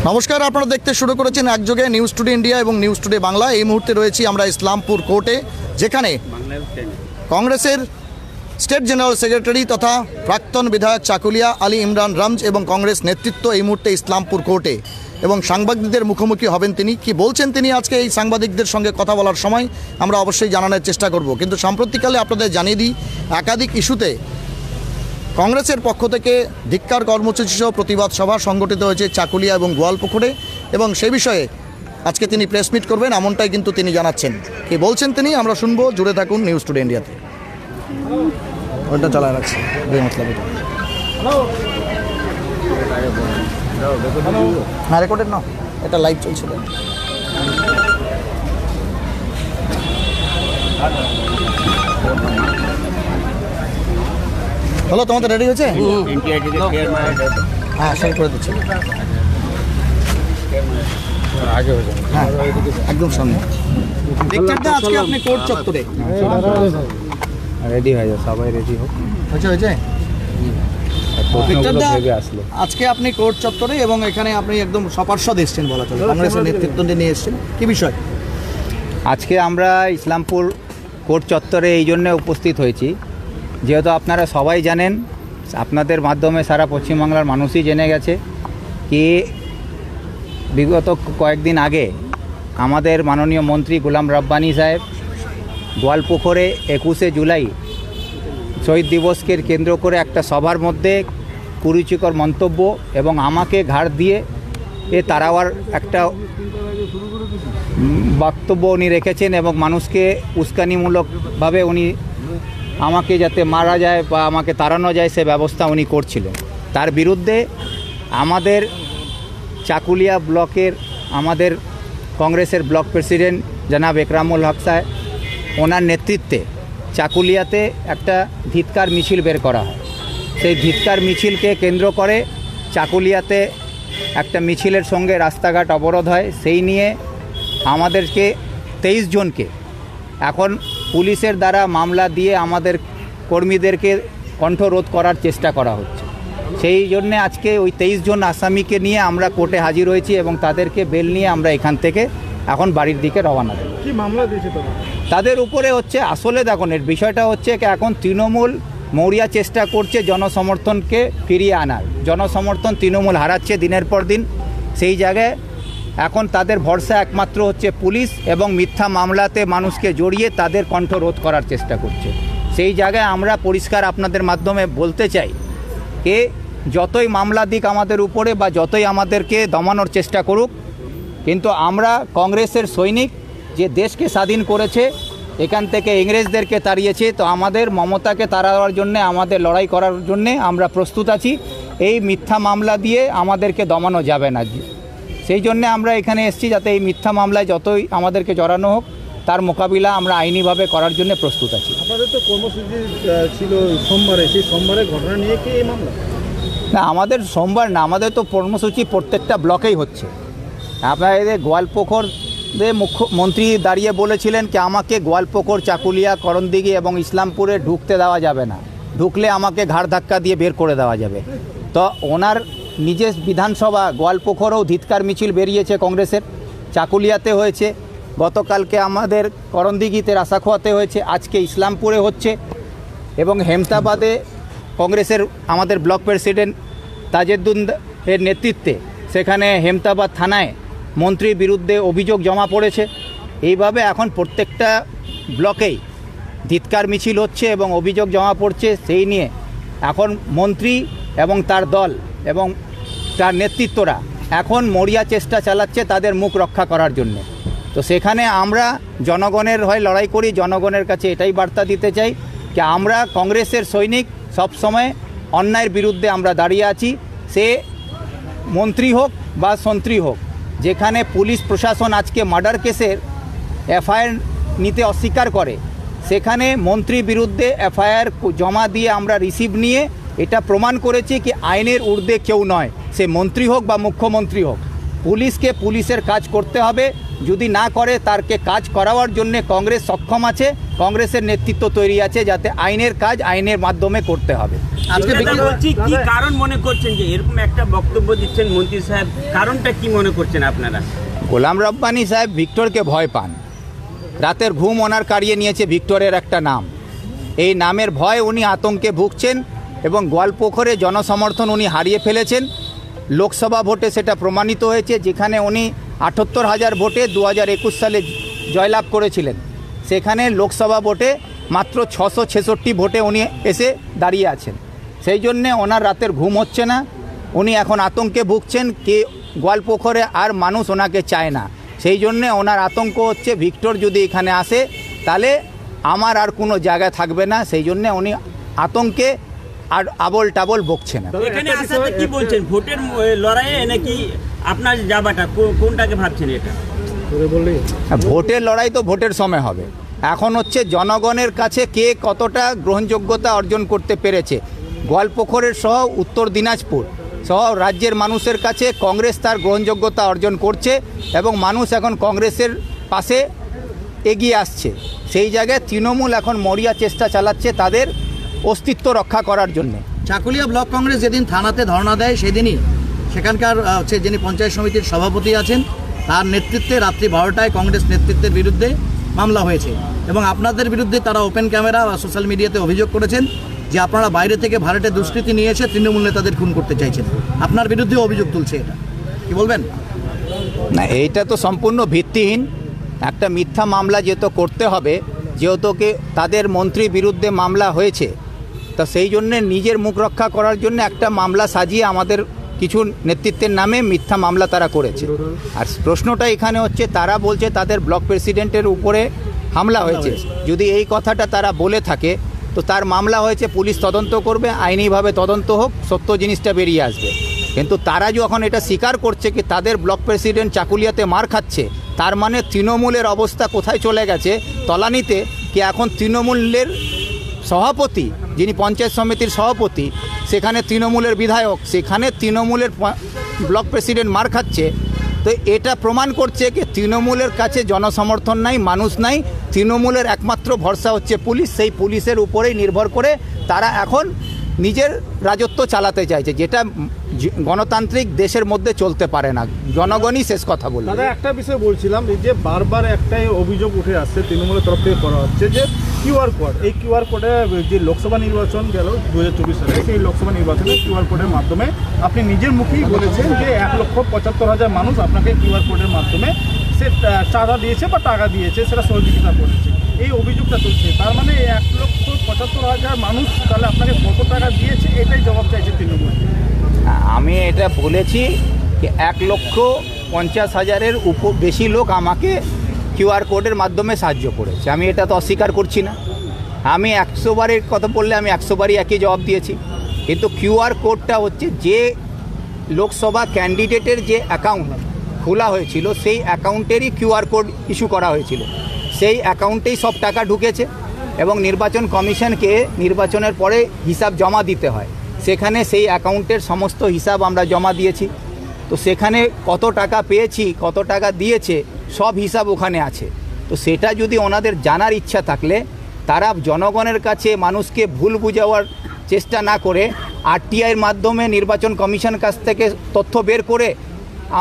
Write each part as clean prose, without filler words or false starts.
নমস্কার, আপনারা দেখতে শুরু করেছেন একযোগে নিউজ টুডে ইন্ডিয়া এবং নিউজ টুডে বাংলা। এই মুহূর্তে রয়েছি আমরা ইসলামপুর কোর্টে, যেখানে কংগ্রেসের স্টেট জেনারেল সেক্রেটারি তথা প্রাক্তন বিধায়ক চাকুলিয়া আলী ইমরান রমজ এবং কংগ্রেস নেতৃত্ব এই মুহূর্তে ইসলামপুর কোর্টে এবং সাংবাদিকদের মুখোমুখি হবেন। তিনি কি বলছেন তিনি আজকে এই সাংবাদিকদের সঙ্গে কথা বলার সময় আমরা অবশ্যই জানানোর চেষ্টা করব। কিন্তু সাম্প্রতিককালে আপনাদের জানিয়ে দিই, একাধিক ইস্যুতে কংগ্রেসের পক্ষ থেকে ধিক্কার কর্মসূচি সহ প্রতিবাদ সভা সংগঠিত হয়েছে চাকুলিয়া এবং গোয়ালপুকুরে, এবং সে বিষয়ে আজকে তিনি প্রেস মিট করবেন এমনটাই কিন্তু তিনি জানাচ্ছেন। কি বলছেন তিনি আমরা শুনবো, জুড়ে থাকুন নিউজ টুডে ইন্ডিয়াতে। ওইটা চালায় রাখছি না, রেকর্ডেড না, এটা লাইভ চলছিল। হ্যালো, তোমাদের রেডি হয়েছে? হ্যাঁ, সেই করে দিচ্ছি। হ্যাঁ, একদম সামনে আজকে আপনি কোর্ট চত্বরে রেডি হয়ে যায়, সবাই রেডি হোক। হয়েছে আজকে আপনি কোর্ট চত্বরে এবং এখানে আপনি একদম সপার্ষদ এসছেন বলা চলে, কংগ্রেসের নেতৃত্ব নিয়ে এসছেন, কি বিষয়? আজকে আমরা ইসলামপুর কোর্ট চত্বরে এই জন্য উপস্থিত হয়েছি, যেহেতু আপনারা সবাই জানেন, আপনাদের মাধ্যমে সারা পশ্চিমবাংলার মানুষই জেনে গেছে কি বিগত কয়েকদিন আগে আমাদের মাননীয় মন্ত্রী গোলাম রব্বানী সাহেব গোয়ালপুকুরে 21শে জুলাই শহীদ দিবসকে কেন্দ্র করে একটা সভার মধ্যে কুরুচিকর মন্তব্য এবং আমাকে ঘাড় দিয়ে তাড়াওয়ার একটা বক্তব্য উনি রেখেছেন এবং মানুষকে উস্কানিমূলকভাবে উনি আমাকে যাতে মারা যায় বা আমাকে তাড়ানো যায় সে ব্যবস্থা উনি করছিলেন। তার বিরুদ্ধে আমাদের চাকুলিয়া ব্লকের আমাদের কংগ্রেসের ব্লক প্রেসিডেন্ট জনাব একরামুল হক সাহেব, ওনার নেতৃত্বে চাকুলিয়াতে একটা ধিক্কার মিছিল বের করা হয়। সেই ধিক্কার মিছিলকে কেন্দ্র করে চাকুলিয়াতে একটা মিছিলের সঙ্গে রাস্তাঘাট অবরোধ হয়। সেই নিয়ে আমাদেরকে 23 জনকে এখন পুলিশের দ্বারা মামলা দিয়ে আমাদের কর্মীদেরকে কণ্ঠরোধ করার চেষ্টা করা হচ্ছে। সেই জন্যে আজকে ওই 23 জন আসামিকে নিয়ে আমরা কোর্টে হাজির হয়েছি এবং তাদেরকে বেল নিয়ে আমরা এখান থেকে এখন বাড়ির দিকে রওনা দেব। কি মামলা দিয়েছে তাদের উপরে? হচ্ছে আসলে দেখুন, এর বিষয়টা হচ্ছে কি এখন তৃণমূল মৌরিয়া চেষ্টা করছে জনসমর্থনকে ফিরিয়ে আনার। জনসমর্থন তৃণমূল হারাচ্ছে দিনের পর দিন। সেই জায়গায় এখন তাদের ভরসা একমাত্র হচ্ছে পুলিশ এবং মিথ্যা মামলাতে মানুষকে জড়িয়ে তাদের কণ্ঠ রোধ করার চেষ্টা করছে। সেই জায়গায় আমরা পরিষ্কার আপনাদের মাধ্যমে বলতে চাই যে যতই মামলা দিক আমাদের উপরে বা যতই আমাদেরকে দমানোর চেষ্টা করুক, কিন্তু আমরা কংগ্রেসের সৈনিক, যে দেশকে স্বাধীন করেছে, এখান থেকে ইংরেজদেরকে তাড়িয়েছে, তো আমাদের মমতাকে তাড়ানোর জন্যে, আমাদের লড়াই করার জন্যে আমরা প্রস্তুত আছি। এই মিথ্যা মামলা দিয়ে আমাদেরকে দমানো যাবে না। সেই জন্য আমরা এখানে এসেছি, যাতে এই মিথ্যা মামলায় যতই আমাদেরকে জড়ানো হোক তার মোকাবিলা আমরা আইনিভাবে করার জন্য প্রস্তুত আছি। আপনাদের তো কর্মসূচি ছিল সোমবারে, সেই সোমবারের ঘটনা নিয়ে কি এই মামলা? না, আমাদের সোমবার না, আমাদের তো কর্মসূচি প্রত্যেকটা ব্লকেই হচ্ছে। আপনাদের গোয়ালপুকুরে মুখ্যমন্ত্রী দাঁড়িয়ে বলেছিলেন কি আমাকে গোয়ালপুকুর, চাকুলিয়া, করণদিঘি এবং ইসলামপুরে ঢুকতে দেওয়া যাবে না, ঢুকলে আমাকে ঘাড় ধাক্কা দিয়ে বের করে দেওয়া যাবে। তো ওনার নিজের বিধানসভা গোয়ালপুকুরেও ধিক্কার মিছিল বেরিয়েছে কংগ্রেসের, চাকুলিয়াতে হয়েছে, গতকালকে আমাদের করণদিঘিতে রাসাখোয়াতে হয়েছে, আজকে ইসলামপুরে হচ্ছে এবং হেমতাবাদে কংগ্রেসের আমাদের ব্লক প্রেসিডেন্ট তাজেদ্দুন এর নেতৃত্বে সেখানে হেমতাবাদ থানায় মন্ত্রীর বিরুদ্ধে অভিযোগ জমা পড়েছে। এইভাবে এখন প্রত্যেকটা ব্লকেই ধিক্কার মিছিল হচ্ছে এবং অভিযোগ জমা পড়ছে। সেই নিয়ে এখন মন্ত্রী এবং তার দল এবং তার নেতৃত্বরা এখন মরিয়া চেষ্টা চালাচ্ছে তাদের মুখ রক্ষা করার জন্য। তো সেখানে আমরা জনগণের হয়ে লড়াই করি, জনগণের কাছে এটাই বার্তা দিতে চাই যে আমরা কংগ্রেসের সৈনিক, সবসময় অন্যায়ের বিরুদ্ধে আমরা দাঁড়িয়ে আছি। সে মন্ত্রী হোক বা সন্ত্রী হোক, যেখানে পুলিশ প্রশাসন আজকে মার্ডার কেসের এফআইআর নিতে অস্বীকার করে, সেখানে মন্ত্রীর বিরুদ্ধে এফআইআর জমা দিয়ে আমরা রিসিভ নিয়ে এটা প্রমাণ করেছি কি আইনের ঊর্ধ্বে কেউ নয়, সে মন্ত্রী হোক বা মুখ্যমন্ত্রী হোক। পুলিশকে পুলিশের কাজ করতে হবে, যদি না করে তারকে কাজ করাবার জন্যে কংগ্রেস সক্ষম আছে কংগ্রেসের নেতৃত্ব তৈরি আছে, যাতে আইনের কাজ আইনের মাধ্যমে করতে হবে। আজকে বলছি কি কারণ মনে করছেন যে এরকম একটা বক্তব্য দিচ্ছেন মন্ত্রী সাহেব, কারণটা কি মনে করছেন আপনারা? গোলাম রব্বানী সাহেব ভিক্টরকে ভয় পান, রাতের ঘুম ওনার কাড়িয়ে নিয়েছে ভিক্টরের একটা নাম, এই নামের ভয় উনি আতঙ্কে ভুগছেন এবং গোয়ালপুকুরে জনসমর্থন উনি হারিয়ে ফেলেছেন। লোকসভা ভোটে সেটা প্রমাণিত হয়েছে, যেখানে উনি ৭৮,০০০ ভোটে ২০২১ সালে জয়লাভ করেছিলেন, সেখানে লোকসভা ভোটে মাত্র ৬৬৬ ভোটে উনি এসে দাঁড়িয়ে আছেন। সেই জন্যে ওনার রাতের ঘুম হচ্ছে না, উনি এখন আতঙ্কে ভুগছেন, কে গোয়ালপুকুরে আর মানুষ ওনাকে চায় না। সেই জন্যে ওনার আতঙ্ক হচ্ছে ভিক্টর যদি এখানে আসে তাহলে আমার আর কোনো জায়গা থাকবে না, সেই জন্যে উনি আতঙ্কে আর আবল টাবল বকছে না। এখানে আসাতে কি বলছেন, ভোটের লড়াইয়ে নাকি আপনার যাবাটা কোনটাকে ভাবছেন? এটা ভোটের লড়াই তো ভোটের সময় হবে, এখন হচ্ছে জনগণের কাছে কে কতটা গ্রহণযোগ্যতা অর্জন করতে পেরেছে। গোয়ালপুকুরের সহ উত্তর দিনাজপুর সহ রাজ্যের মানুষের কাছে কংগ্রেস তার গ্রহণযোগ্যতা অর্জন করছে এবং মানুষ এখন কংগ্রেসের পাশে এগিয়ে আসছে। সেই জায়গায় তৃণমূল এখন মরিয়া চেষ্টা চালাচ্ছে তাদের অস্তিত্ব রক্ষা করার জন্য। চাকুলিয়া ব্লক কংগ্রেস যেদিন থানাতে ধর্ণা দেয় সেদিনই সেখানকার যিনি পঞ্চায়েত সমিতির সভাপতি আছেন তার নেতৃত্বে রাত্রি 12টায় কংগ্রেস নেতৃত্বের বিরুদ্ধে মামলা হয়েছে এবং আপনাদের বিরুদ্ধে তারা ওপেন ক্যামেরা বা সোশ্যাল মিডিয়াতে অভিযোগ করেছেন যে আপনারা বাইরে থেকে ভাড়াটে দুষ্কৃতী নিয়ে এসে তৃণমূল নেতাদের খুন করতে চাইছেন। আপনার বিরুদ্ধে অভিযোগ তুলছে, এটা কি বলবেন? না, এইটা তো সম্পূর্ণ ভিত্তিহীন একটা মিথ্যা মামলা, যেহেতু করতে হবে, যেহেতু তাদের মন্ত্রীর বিরুদ্ধে মামলা হয়েছে, তা সেই জন্যে নিজের মুখ রক্ষা করার জন্য একটা মামলা সাজিয়ে আমাদের কিছু নেতৃত্বের নামে মিথ্যা মামলা তারা করেছে। আর প্রশ্নটা এখানে হচ্ছে তারা বলছে তাদের ব্লক প্রেসিডেন্টের উপরে হামলা হয়েছে। যদি এই কথাটা তারা বলে থাকে তো তার মামলা হয়েছে, পুলিশ তদন্ত করবে, আইনিভাবে তদন্ত হোক, সত্য জিনিসটা বেরিয়ে আসবে। কিন্তু তারা যখন এটা স্বীকার করছে কি তাদের ব্লক প্রেসিডেন্ট চাকুলিয়াতে মার খাচ্ছে, তার মানে তৃণমূলের অবস্থা কোথায় চলে গেছে তলানিতে, কি এখন তৃণমূলের সভাপতি যিনি পঞ্চায়েত সমিতির সভাপতি, সেখানে তৃণমূলের বিধায়ক, সেখানে তৃণমূলের ব্লক প্রেসিডেন্ট মার খাচ্ছে। তো এটা প্রমাণ করছে কি তৃণমূলের কাছে জনসমর্থন নাই, মানুষ নাই, তৃণমূলের একমাত্র ভরসা হচ্ছে পুলিশ। সেই পুলিশের উপরেই নির্ভর করে তারা এখন নিজের রাজত্ব চালাতে চাইছে, যেটা গণতান্ত্রিক দেশের মধ্যে চলতে পারে না। জনগণই শেষ কথা বলবে। দাদা, একটা বিষয় বলছিলাম, এই যে বারবার একটাই অভিযোগ উঠে আসছে তৃণমূলের তরফ থেকে করা হচ্ছে যে কিউআর কোড, এই কিউআর কোডে যে লোকসভা নির্বাচন গেল 2024 সালে, সেই লোকসভা নির্বাচনে কিউআর কোডের মাধ্যমে আপনি নিজের মুখেই বলেছেন যে 1,75,000 মানুষ আপনাকে কিউআর কোডের মাধ্যমে সে চাঁদা দিয়েছে বা টাকা দিয়েছে, সেটা সহযোগিতা করেছে, এই অভিযোগটা চলছে। তার মানে 1,75,000 মানুষ তাহলে আপনাকে কত টাকা দিয়েছে, এটাই জবাব চাইছে তৃণমূল। আমি এটা বলেছি যে 1,50,000-এর উপর বেশি লোক আমাকে কিউআর কোডের মাধ্যমে সাহায্য করেছে, আমি এটা তো অস্বীকার করছি না। আমি 100 বারের কথা বললে আমি 100 বারই একই জবাব দিয়েছি। কিন্তু কিউআর কোডটা হচ্ছে যে লোকসভা ক্যান্ডিডেটের যে অ্যাকাউন্ট খোলা হয়েছিল সেই অ্যাকাউন্টেরই কিউআর কোড ইস্যু করা হয়েছিল, সেই অ্যাকাউন্টেই সব টাকা ঢুকেছে এবং নির্বাচন কমিশনকে নির্বাচনের পরে হিসাব জমা দিতে হয়, সেখানে সেই অ্যাকাউন্টের সমস্ত হিসাব আমরা জমা দিয়েছি। তো সেখানে কত টাকা পেয়েছি, কত টাকা দিয়েছে, সব হিসাব ওখানে আছে। তো সেটা যদি ওনাদের জানার ইচ্ছা থাকলে তারা জনগণের কাছে মানুষকে ভুল বুঝাওয়ার চেষ্টা না করে আরটিআইয়ের মাধ্যমে নির্বাচন কমিশন কাছ থেকে তথ্য বের করে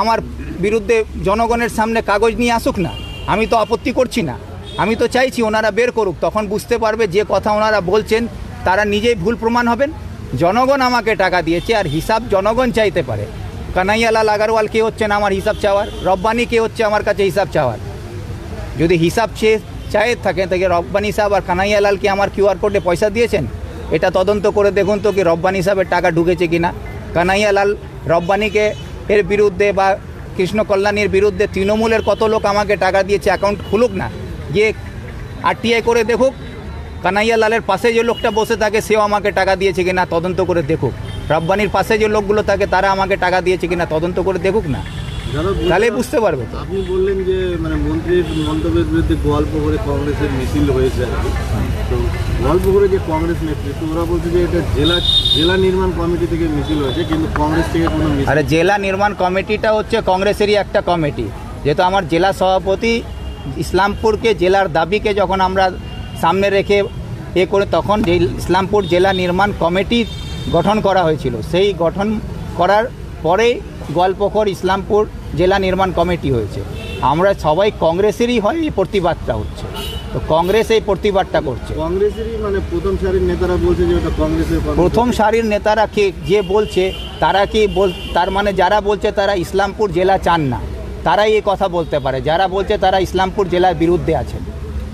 আমার বিরুদ্ধে জনগণের সামনে কাগজ নিয়ে আসুক না। আমি তো আপত্তি করছি না, আমি তো চাইছি ওনারা বের করুক, তখন বুঝতে পারবে যে কথা ওনারা বলছেন তারা নিজেই ভুল প্রমাণ হবেন। জনগণ আমাকে টাকা দিয়েছে আর হিসাব জনগণ চাইতে পারে। কানাইয়ালাল আগারওয়াল কে হচ্ছেন আমার হিসাব চাওয়ার, রব্বানি কে হচ্ছে আমার কাছে হিসাব চাওয়ার। যদি হিসাব চাই থাকে তাকে রব্বানি সাহেব আর কানাইয়ালালকে আমার কিউআর কোডে পয়সা দিয়েছেন, এটা তদন্ত করে দেখুন তো কি রব্বানি সাহেবের টাকা ঢুকেছে কিনা। কানাইয়ালাল রব্বানিকে এর বিরুদ্ধে বা কৃষ্ণ কল্যাণীর বিরুদ্ধে তৃণমূলের কত লোক আমাকে টাকা দিয়েছে, অ্যাকাউন্ট খুলুক না, গিয়ে আরটিআই করে দেখুক। কানাইয়ালালের পাশে যে লোকটা বসে থাকে সেও আমাকে টাকা দিয়েছে কিনা তদন্ত করে দেখুক। রব্বানির পাশে যে লোকগুলো থাকে তারা আমাকে টাকা দিয়েছে কিনা তদন্ত করে দেখুক না, তাহলে বুঝতে পারবে। আপনি বললেন যে মানে মন্ত্রীর মন্তব্যের বিরুদ্ধে গোয়ালপুকুরে কংগ্রেসের মিছিল হয়েছে আর কি। তো গোয়ালপুকুরে যে কংগ্রেস নেতৃত্ব ওরা বলছে যে এটা জেলা নির্মাণ কমিটি থেকে মিছিল হয়েছে, কিন্তু কংগ্রেস থেকে কোনো মিছিল। আরে জেলা নির্মাণ কমিটিটা হচ্ছে কংগ্রেসেরই একটা কমিটি। যেহেতু আমার জেলা সভাপতি ইসলামপুরকে জেলার দাবিকে যখন আমরা সামনে রেখে করে তখন যে ইসলামপুর জেলা নির্মাণ কমিটি গঠন করা হয়েছিল, সেই গঠন করার পরে গোয়ালপুকুর ইসলামপুর জেলা নির্মাণ কমিটি হয়েছে। আমরা সবাই কংগ্রেসেরই হয়, এই প্রতিবাদটা হচ্ছে, তো কংগ্রেস এই প্রতিবাদটা করছে। কংগ্রেসেরই মানে প্রথম সারির নেতারা বলছে যে ওটা কংগ্রেসের প্রথম সারির নেতারা কে যে বলছে তারা কি তার মানে যারা বলছে তারা ইসলামপুর জেলা চান না, তারাই এই কথা বলতে পারে। যারা বলছে তারা ইসলামপুর জেলার বিরুদ্ধে আছেন,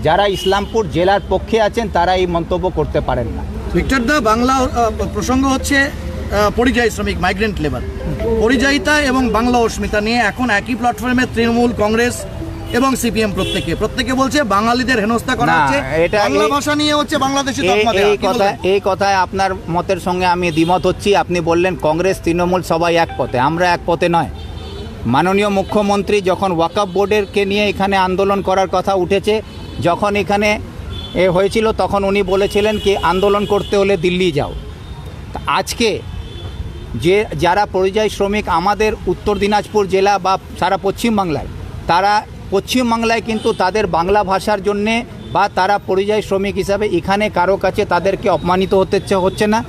যারা ইসলামপুর জেলার পক্ষে আছেন তারা এই মন্তব্য করতে পারেন না। ভিক্টর দা, বাংলা প্রসঙ্গ হচ্ছে পরিযায়ী শ্রমিক, মাইগ্রেন্ট লেবার, পরিযায়িতা এবং বাংলা অস্মিতা নিয়ে এখন একই প্ল্যাটফর্মে তৃণমূল, কংগ্রেস এবং সিপিএম প্রত্যেকে বলছে বাঙালিদের হেনস্থা করা হচ্ছে, বাংলা ভাষা নিয়ে হচ্ছে বাংলাদেশি তকমা দেওয়া। এই কথায় আপনার মতের সঙ্গে আমি দ্বিমত হচ্ছি। আপনি বললেন কংগ্রেস তৃণমূল সবাই এক পথে, আমরা এক পথে নয়। মাননীয় মুখ্যমন্ত্রী যখন ওয়াকফ বোর্ডেরকে নিয়ে এখানে আন্দোলন করার কথা উঠেছে, যখন এখানে হয়েছিল তখন উনি বলেছিলেন কি আন্দোলন করতে হলে দিল্লি যাও। আজকে যে যারা পরিযায়ী শ্রমিক আমাদের উত্তর দিনাজপুর জেলা বা সারা পশ্চিমবাংলায়, তারা পশ্চিমবাংলায় কিন্তু তাদের বাংলা ভাষার জন্যে বা তারা পরিযায়ী শ্রমিক হিসাবে এখানে কারো কাছে তাদেরকে অপমানিত হচ্ছে না,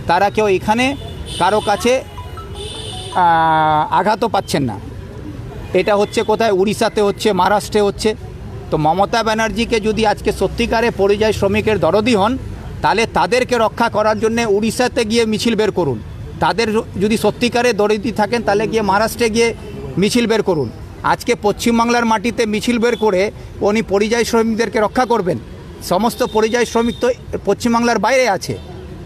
তারা কেউ এখানে কারো কাছে আঘাতও পাচ্ছেন না। এটা হচ্ছে কোথায়? উড়িষ্যাতে হচ্ছে, মহারাষ্ট্রে হচ্ছে। তো মমতা ব্যানার্জিকে যদি আজকে সত্যিকারে পরিযায়ী শ্রমিকের দরদি হন, তাহলে তাদেরকে রক্ষা করার জন্য উড়িষ্যাতে গিয়ে মিছিল বের করুন। তাদের যদি সত্যিকারে দরদি থাকেন তাহলে গিয়ে মহারাষ্ট্রে গিয়ে মিছিল বের করুন। আজকে পশ্চিমবাংলার মাটিতে মিছিল বের করে উনি পরিযায়ী শ্রমিকদেরকে রক্ষা করবেন? সমস্ত পরিযায়ী শ্রমিক তো পশ্চিমবাংলার বাইরে আছে।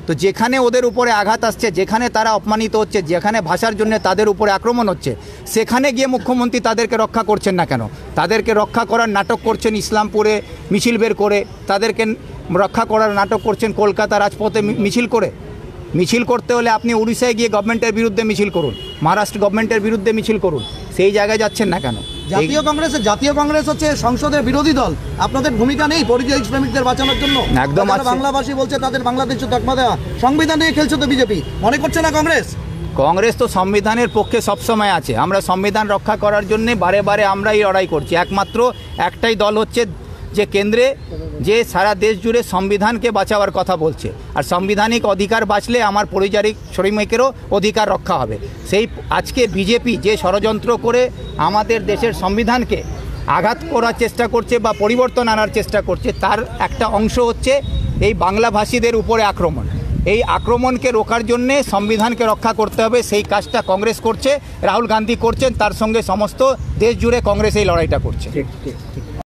তো যেখানে ওদের উপরে আঘাত আসছে, যেখানে তারা অপমানিত হচ্ছে, যেখানে ভাষার জন্য তাদের উপরে আক্রমণ হচ্ছে, সেখানে গিয়ে মুখ্যমন্ত্রী তাদেরকে রক্ষা করছেন না কেন? তাদেরকে রক্ষা করার নাটক করছেন ইসলামপুরে মিছিল বের করে, তাদেরকে রক্ষা করার নাটক করছেন কলকাতা রাজপথে মিছিল করে। মিছিল করতে হলে আপনি উড়িষ্যায় গিয়ে গভর্নমেন্টের বিরুদ্ধে মিছিল করুন, মহারাষ্ট্র গভর্নমেন্টের বিরুদ্ধে মিছিল করুন, সেই জায়গায় যাচ্ছেন না কেন? জাতীয় কংগ্রেস হচ্ছে সংসদের বিরোধী দল, আপনাদের ভূমিকা নেই পরিযায়ী শ্রমিকদের বাঁচানোর জন্য? একদম আছে। বাংলাভাষী বলছে তাদের বাংলাদেশে তকমা দেওয়া, সংবিধান নিয়ে খেলছে তো বিজেপি, মনে করছে না কংগ্রেস? কংগ্রেস তো সংবিধানের পক্ষে সবসময় আছে। আমরা সংবিধান রক্ষা করার জন্য বারে বারে আমরাই লড়াই করছি। একমাত্র একটাই দল হচ্ছে যে কেন্দ্রে, যে সারা দেশ জুড়ে সংবিধানকে বাঁচাবার কথা বলছে, আর সাংবিধানিক অধিকার বাঁচলে আমার পরিযায়ী শ্রমিকেরও অধিকার রক্ষা হবে। সেই আজকে বিজেপি যে ষড়যন্ত্র করে আমাদের দেশের সংবিধানকে আঘাত করার চেষ্টা করছে বা পরিবর্তন আনার চেষ্টা করছে, তার একটা অংশ হচ্ছে এই বাংলাভাষীদের উপরে আক্রমণ। এই আক্রমণকে রোকার জন্যে সংবিধানকে রক্ষা করতে হবে, সেই কাজটা কংগ্রেস করছে, রাহুল গান্ধী করছেন, তার সঙ্গে সমস্ত দেশ জুড়ে কংগ্রেস এই লড়াইটা করছে। ঠিক ঠিক।